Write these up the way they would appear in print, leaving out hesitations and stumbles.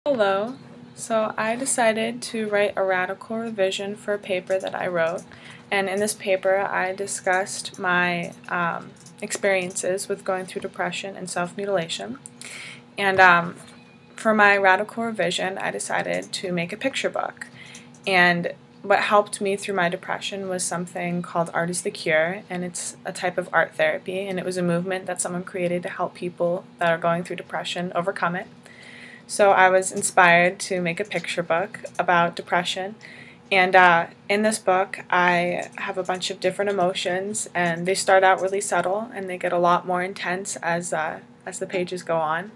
Hello. So I decided to write a radical revision for a paper that I wrote, and in this paper I discussed my experiences with going through depression and self-mutilation. And for my radical revision I decided to make a picture book. And what helped me through my depression was something called Art is the Cure, and it's a type of art therapy, and it was a movement that someone created to help people that are going through depression overcome it. So I was inspired to make a picture book about depression, and in this book I have a bunch of different emotions, and they start out really subtle and they get a lot more intense as the pages go on.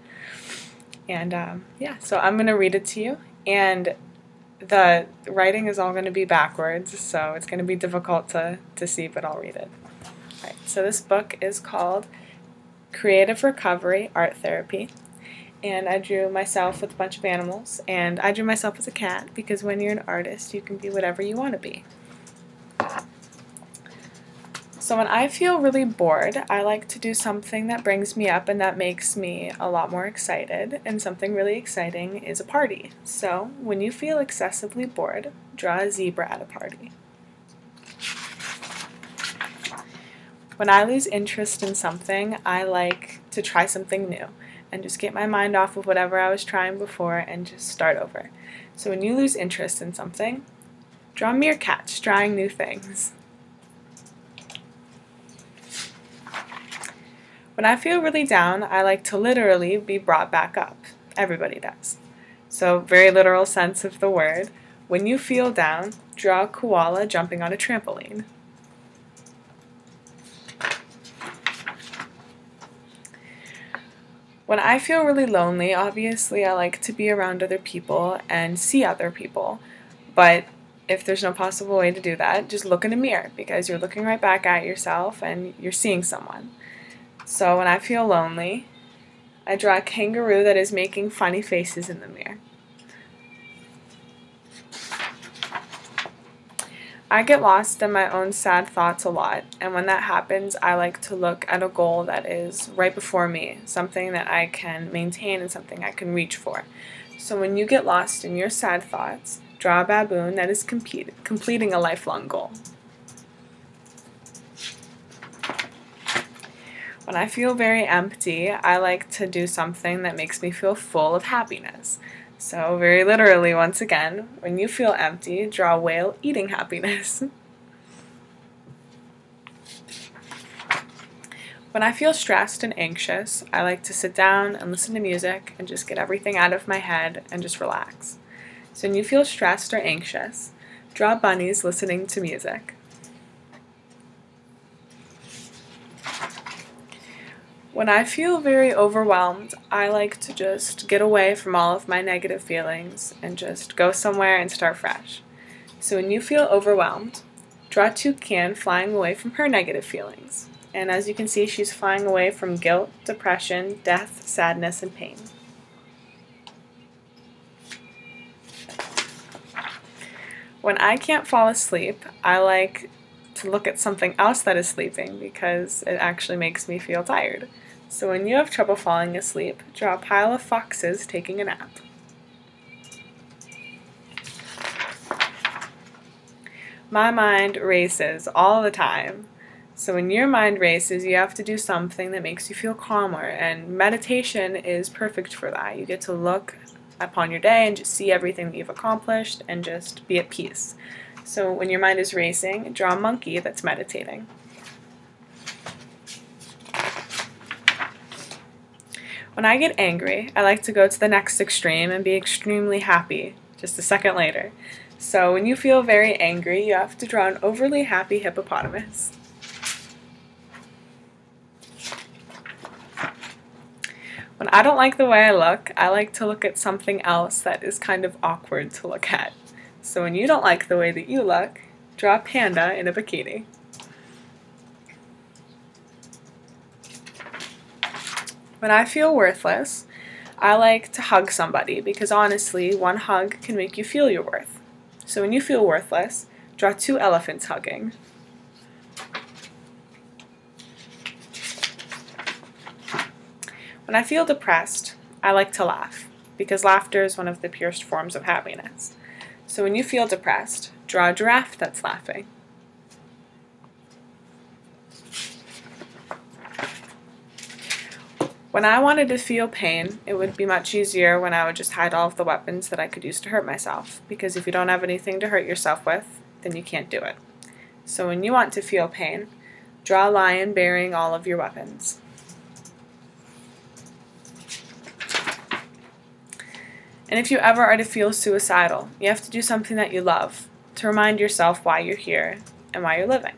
And yeah, so I'm going to read it to you, and the writing is all going to be backwards, so it's going to be difficult to see, but I'll read it. Alright, so this book is called Creative Recovery Art Therapy. And I drew myself with a bunch of animals, and I drew myself as a cat because when you're an artist you can be whatever you want to be. So when I feel really bored, I like to do something that brings me up and that makes me a lot more excited, and something really exciting is a party. So when you feel excessively bored, draw a zebra at a party. When I lose interest in something, I like to try something new and just get my mind off of whatever I was trying before and just start over. So when you lose interest in something, draw meerkats trying new things. When I feel really down, I like to literally be brought back up. Everybody does. So very literal sense of the word. When you feel down, draw a koala jumping on a trampoline. When I feel really lonely, obviously I like to be around other people and see other people, but if there's no possible way to do that, just look in a mirror, because you're looking right back at yourself and you're seeing someone. So when I feel lonely, I draw a kangaroo that is making funny faces in the mirror. I get lost in my own sad thoughts a lot, and when that happens, I like to look at a goal that is right before me, something that I can maintain and something I can reach for. So when you get lost in your sad thoughts, draw a baboon that is completing a lifelong goal. When I feel very empty, I like to do something that makes me feel full of happiness. So very literally, once again, when you feel empty, draw a whale eating happiness. When I feel stressed and anxious, I like to sit down and listen to music and just get everything out of my head and just relax. So when you feel stressed or anxious, draw bunnies listening to music. When I feel very overwhelmed, I like to just get away from all of my negative feelings and just go somewhere and start fresh. So when you feel overwhelmed, draw a toucan flying away from her negative feelings. And as you can see, she's flying away from guilt, depression, death, sadness, and pain. When I can't fall asleep, I like to look at something else that is sleeping because it actually makes me feel tired. So when you have trouble falling asleep, draw a pile of foxes taking a nap. My mind races all the time. So when your mind races, you have to do something that makes you feel calmer, and meditation is perfect for that. You get to look upon your day and just see everything that you've accomplished and just be at peace. So when your mind is racing, draw a monkey that's meditating. When I get angry, I like to go to the next extreme and be extremely happy just a second later. So when you feel very angry, you have to draw an overly happy hippopotamus. When I don't like the way I like to look at something else that is kind of awkward to look at. So when you don't like the way that you look, draw a panda in a bikini. When I feel worthless, I like to hug somebody because honestly, one hug can make you feel your worth. So when you feel worthless, draw 2 elephants hugging. When I feel depressed, I like to laugh because laughter is one of the purest forms of happiness. So when you feel depressed, draw a giraffe that's laughing. When I wanted to feel pain, it would be much easier when I would just hide all of the weapons that I could use to hurt myself, because if you don't have anything to hurt yourself with, then you can't do it. So when you want to feel pain, draw a lion burying all of your weapons. And if you ever are to feel suicidal, you have to do something that you love to remind yourself why you're here and why you're living.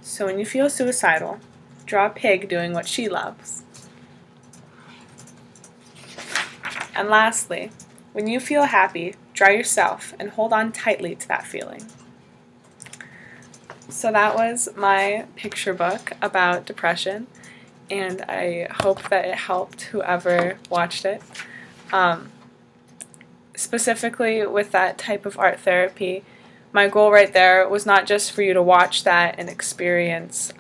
So when you feel suicidal, draw a pig doing what she loves. And lastly, when you feel happy, draw yourself and hold on tightly to that feeling. So that was my picture book about depression, and I hope that it helped whoever watched it. Specifically with that type of art therapy, my goal right there was not just for you to watch that and experience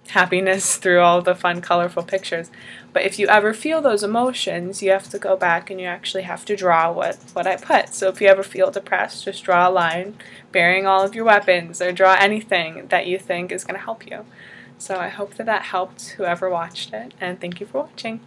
happiness through all the fun, colorful pictures. But if you ever feel those emotions, you have to go back and you actually have to draw what I put. So if you ever feel depressed, just draw a line burying all of your weapons, or draw anything that you think is going to help you. So I hope that helped whoever watched it, and thank you for watching.